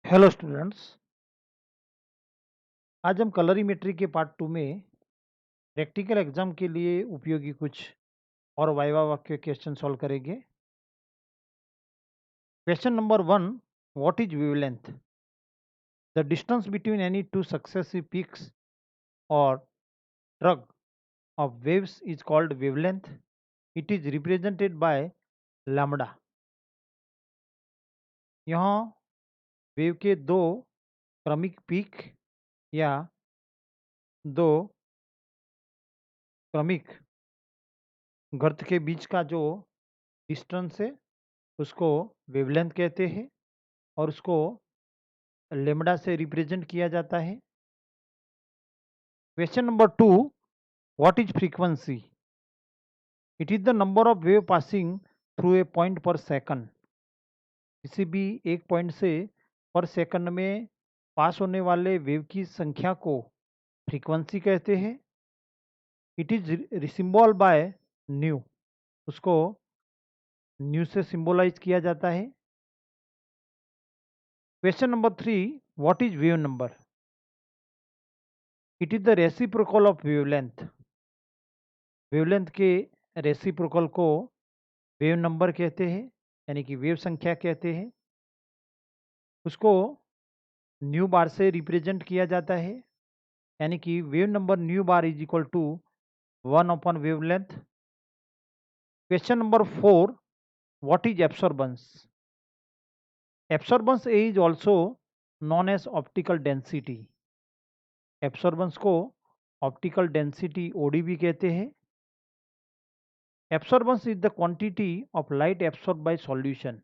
Hello students. आज हम कलरीमेट्री के पार्ट 2 में प्रैक्टिकल एग्जाम के लिए उपयोगी कुछ और वाइवा वाक्य क्वेश्चन सॉल्व करेंगे। Question number 1, what is wavelength? The distance between any two successive peaks और ट्रग of waves is called wavelength. It is represented by lambda. यहाँ वेव के दो क्रमिक पीक या दो क्रमिक गर्त के बीच का जो डिस्टेंस है उसको वेवलेंथ कहते हैं और उसको लेमडा से रिप्रेजेंट किया जाता है। Question number 2, what is frequency? It is the number of wave passing through a point पर सेकंड। किसी भी एक पॉइंट से पर सेकंड में पास होने वाले वेव की संख्या को फ्रीक्वेंसी कहते हैं। It is symbol by nu, उसको न्यू से सिंबलाइज किया जाता है। Question number 3, what is wave number? It is the reciprocal of wavelength. Wavelength के रेसिप्रोकल को वेव नंबर कहते हैं, यानी कि वेव संख्या कहते हैं। उसको न्यू बार से रिप्रेजेंट किया जाता है, यानी कि wave number nu bar is equal to 1/वेव wavelength. Question number 4, what is absorbance? Absorbance is also known as optical density. Absorbance को ऑप्टिकल डेंसिटी ओडी भी कहते हैं। Absorbance is the quantity of light absorb by solution.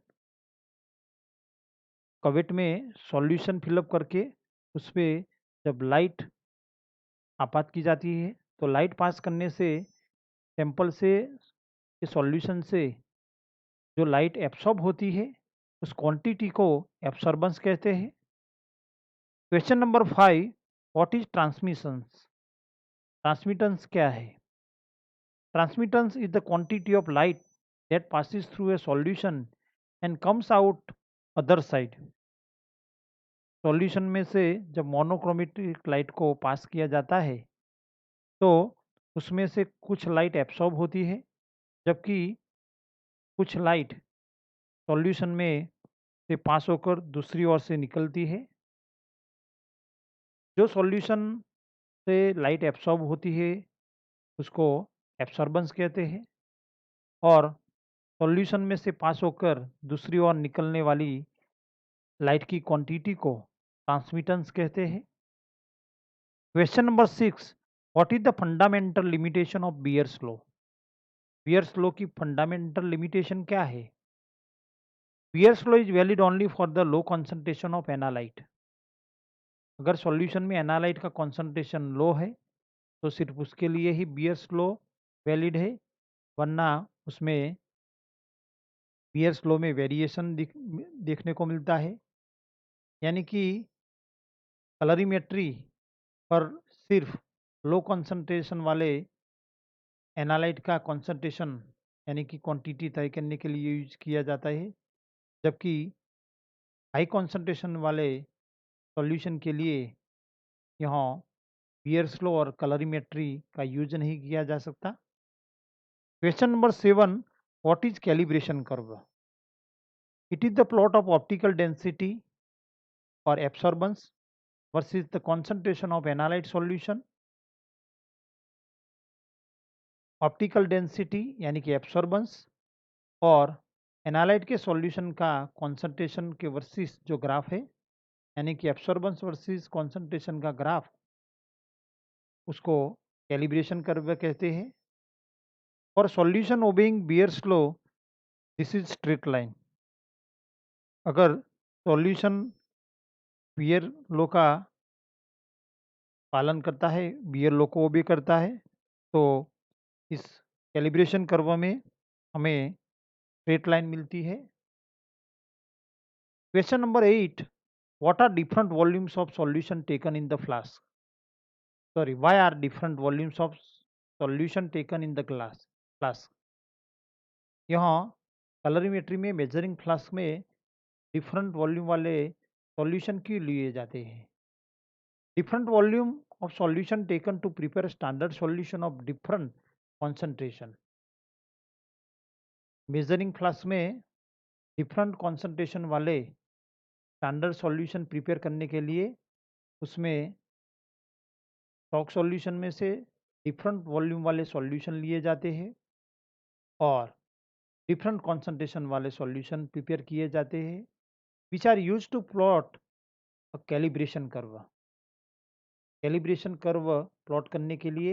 Cuvette में solution fill up करके उस पे जब लाइट आपात की जाती है तो लाइट पास करने से सैंपल से सॉल्यूशन से जो लाइट एब्सॉर्ब होती है उस क्वांटिटी को एब्सॉर्बेंस कहते हैं। Question number 5, what is transmissions? Transmittance क्या है? Transmittance is the quantity of light that passes through a solution and comes out other side. Solution में से जब मोनोक्रोमेटिक लाइट को पास किया जाता है तो उसमें से कुछ लाइट एब्सॉर्ब होती है, जबकि कुछ लाइट सॉल्यूशन में से पास होकर दूसरी ओर से निकलती है। जो सॉल्यूशन से लाइट एब्सॉर्ब होती है उसको एब्सॉर्बेंस कहते हैं और सॉल्यूशन में से पास होकर दूसरी ओर निकलने वाली लाइट की क्वांटिटी को ट्रांसमिटेंस कहते हैं। Question number 6, what is the fundamental limitation of bears law? Bears law की फंडामेंटल लिमिटेशन क्या है? Bears law is valid only for the low concentration of analyte. अगर सॉल्यूशन में एनालाइट का कंसंट्रेशन लो है तो सिर्फ उसके लिए ही बियर्स लॉ वैलिड है, वरना उसमें बियर्स लॉ में वेरिएशन देखने को मिलता है। यानी कि कलरीमेट्री पर सिर्फ लो कंसंट्रेशन वाले एनालाइट का कंसंट्रेशन यानी कि क्वांटिटी तय करने के लिए यूज किया जाता है, जबकि हाई कंसंट्रेशन वाले सॉल्यूशन के लिए यहाँ बियर्स लॉ और कलरीमेट्री का यूज नहीं किया जा सकता। Question number 7, what is calibration curve? It is the plot of optical density और absorbance versus the concentration of analyte solution। Optical density यानी कि एब्सॉर्बेंस और एनालाइट के सॉल्यूशन का कॉन्सेंट्रेशन के वर्सेस जो ग्राफ है, यानी कि एब्सॉर्बेंस वर्सेस कॉन्सेंट्रेशन का ग्राफ, उसको कैलिब्रेशन कर्व कहते हैं। For solution obeying bears law this is straight line. अगर सॉल्यूशन बियर लॉ का पालन करता है, बियर लॉ को ओबे करता है, तो इस कैलिब्रेशन कर्व में हमें स्ट्रेट लाइन मिलती है। Question number 8, what are different volumes of solution taken in the flask? Sorry, why are different volumes of solution taken in the glass flask? यहाँ कलरीमेट्री में मेजरिंग फ्लास्क में different volume वाले solution के लिए जाते हैं। Different volume of solution taken to prepare standard solution of different concentration. Measuring flask में different concentration वाले स्टैंडर्ड सॉल्यूशन प्रिपेयर करने के लिए उसमें स्टॉक सॉल्यूशन में से डिफरेंट वॉल्यूम वाले सॉल्यूशन लिए जाते हैं और डिफरेंट कॉन्सेंट्रेशन वाले सॉल्यूशन प्रिपेयर किए जाते हैं, which are used to plot a calibration curve. Calibration curve plot करने के लिए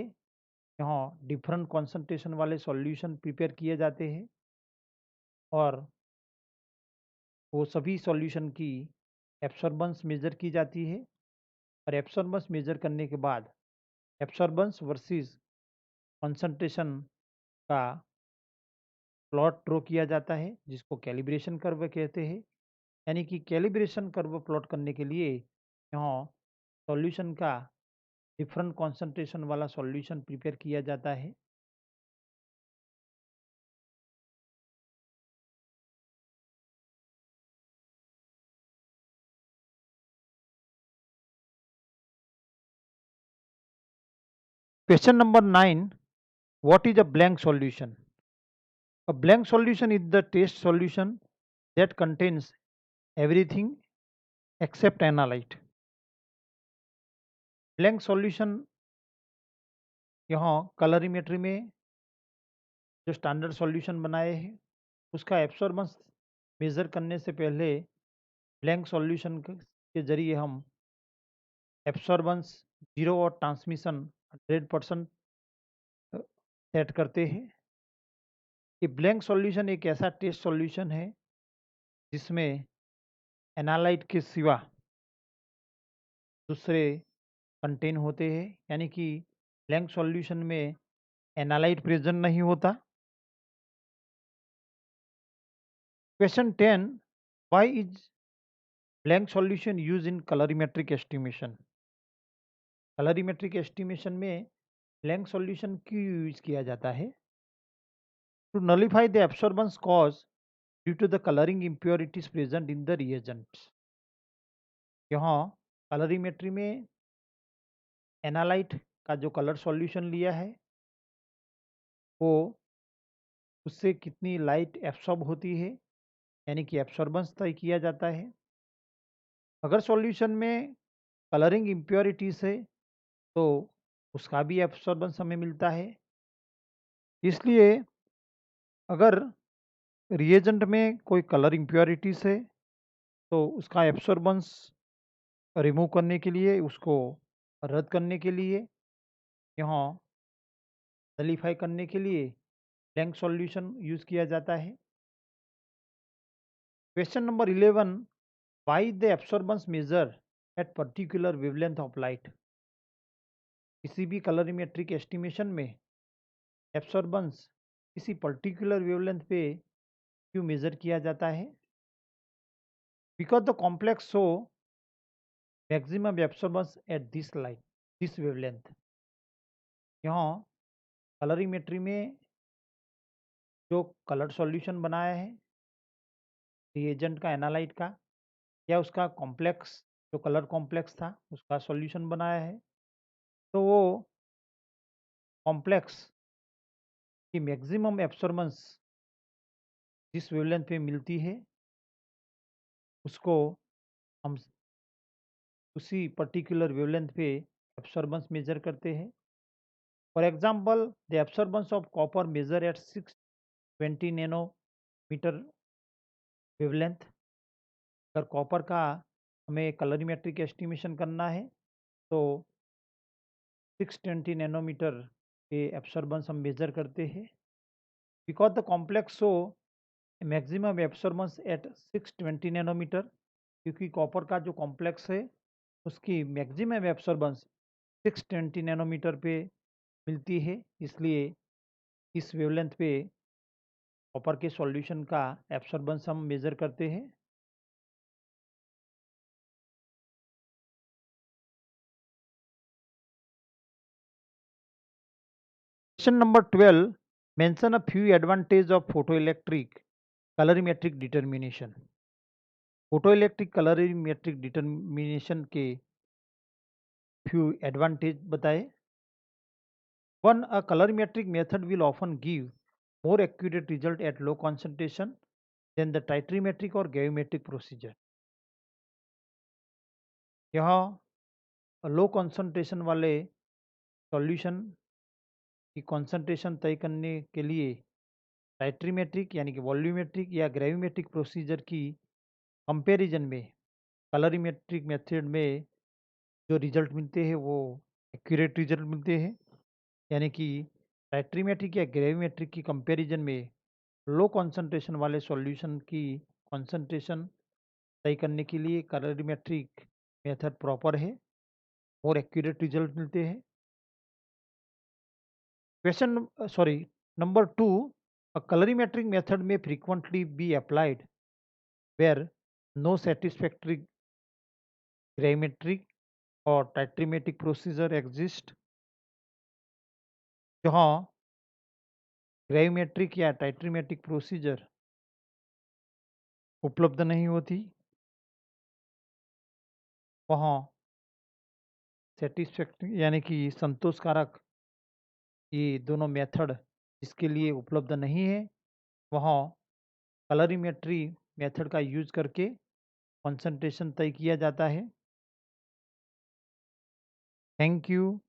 यहाँ डिफरेंट कॉन्सेंट्रेशन वाले सॉल्यूशन प्रिपेयर किए जाते हैं और वो सभी सॉल्यूशन की एब्सॉर्बेंस मेजर की जाती है और एब्सॉर्बेंस मेजर करने के बाद एब्सॉर्बेंस वर्सेस कॉन्सेंट्रेशन का प्लॉट ड्रॉ किया जाता है, जिसको कैलिब्रेशन कर्व कहते हैं। यानी कि कैलिब्रेशन कर्व प्लॉट करने के लिए यहाँ सॉल्यूशन का डिफरेंट कॉन्सेंट्रेशन वाला सॉल्यूशन प्रिपेयर किया जाता है। Question number 9, what is a blank solution? A blank solution is the test solution that contains everything except analyte. Blank solution यहाँ कलरीमेट्री में जो स्टैंडर्ड सॉल्यूशन बनाए हैं उसका एब्सॉर्बेंस मेज़र करने से पहले ब्लैंक सॉल्यूशन के जरिए हम एब्सॉर्बेंस 0 और ट्रांसमिशन 100% सेट करते हैं। ये ब्लैंक सॉल्यूशन एक ऐसा टेस्ट सॉल्यूशन है जिसमें एनालाइट के सिवा दूसरे कंटेन होते हैं, यानी कि ब्लैंक सॉल्यूशन में एनालाइट प्रेजेंट नहीं होता। Question 10, why is blank solution use in colorimetric estimation? Colorimetric estimation में ब्लैंक सॉल्यूशन क्यों यूज किया जाता है? To nullify the absorbance cause due to the colouring impurities present in the reagents. यहाँ colorimetry में analyte का जो कलर सॉल्यूशन लिया है वो उससे कितनी लाइट एब्सॉर्ब होती है, यानी कि एब्सॉर्बेंस तय किया जाता है। अगर सॉल्यूशन में कलरिंग इम्प्योरिटीज है तो उसका भी एब्सॉर्बेंस हमें मिलता है। इसलिए अगर रिएजेंट में कोई कलर इम्प्योरिटीज है तो उसका एब्सॉर्बेंस रिमूव करने के लिए, उसको रद्द करने के लिए, यहाँ नलीफाई करने के लिए ब्लैंक सॉल्यूशन यूज किया जाता है। Question number 11, why the absorbance measure at particular wavelength of light? किसी भी कलरीमेट्रिक एस्टिमेशन में एब्सॉर्बेंस किसी पर्टिकुलर वेवलेंथ पे क्यों मेजर किया जाता है? Because the complex show maximum absorbance at this wavelength. यहाँ कलरीमेट्री में जो कलर सॉल्यूशन बनाया है रिएजेंट का, एनालाइट का, या उसका कॉम्प्लेक्स जो कलर कॉम्प्लेक्स था उसका सॉल्यूशन बनाया है, तो वो कॉम्प्लेक्स की मैक्सिमम एब्सॉर्बेंस जिस वेवलेंथ पे मिलती है उसको हम उसी पर्टिकुलर वेवलेंथ पे एब्सॉर्बेंस मेजर करते हैं। For example, the absorbance of copper measure at 620 nanometre wavelength. अगर कॉपर का हमें कलरीमेट्रिक एस्टिमेशन करना है तो 620 नैनोमीटर के एब्सॉर्बेंस हम मेजर करते हैं। Because the complex show maximum absorbance at 620 nanometre, क्योंकि कॉपर का जो कॉम्प्लेक्स है उसकी मैक्सिमम एब्सॉर्बेंस 620 नैनोमीटर पे मिलती है, इसलिए इस वेवलेंथ पे कॉपर के सॉल्यूशन का एब्सॉर्बेंस हम मेजर करते हैं। Question number 12, mention a few advantage of photoelectric कलरीमेट्रिक determination. Photoelectric कलरीमेट्रिक determination के फ्यू एडवांटेज बताए। One, a कलरीमेट्रिक method will often give more accurate result at low concentration than the titrimetric or gravimetric procedure. यहाँ low concentration वाले solution की concentration तय करने के लिए titrimetric यानी कि वॉल्यूमेट्रिक या ग्रेविमेट्रिक प्रोसीजर की कंपैरिजन में कलरीमेट्रिक मेथड में जो रिजल्ट मिलते हैं वो एक्यूरेट रिजल्ट मिलते हैं, यानी कि टाइट्रीमेट्रिक या ग्रेविमेट्रिक की कंपैरिजन में लो कंसंट्रेशन वाले सॉल्यूशन की कंसंट्रेशन तय करने के लिए कलरीमेट्रिक मेथड प्रॉपर है और एक्यूरेट रिजल्ट मिलते हैं। Question sorry number 2, a colorimetric method may frequently be applied where no satisfactory gravimetric or titrimetric procedure exist। जहाँ ग्रेविमेट्रिक या टाइट्रीमेट्रिक प्रोसीजर उपलब्ध नहीं होती, वहाँ सेटिस्फैक्ट्री यानी कि संतोषकारक ये दोनों मेथड जिसके लिए उपलब्ध नहीं है, वहाँ कलरीमेट्री मेथड का यूज करके कंसंट्रेशन तय किया जाता है। Thank you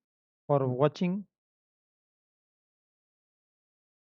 for watching.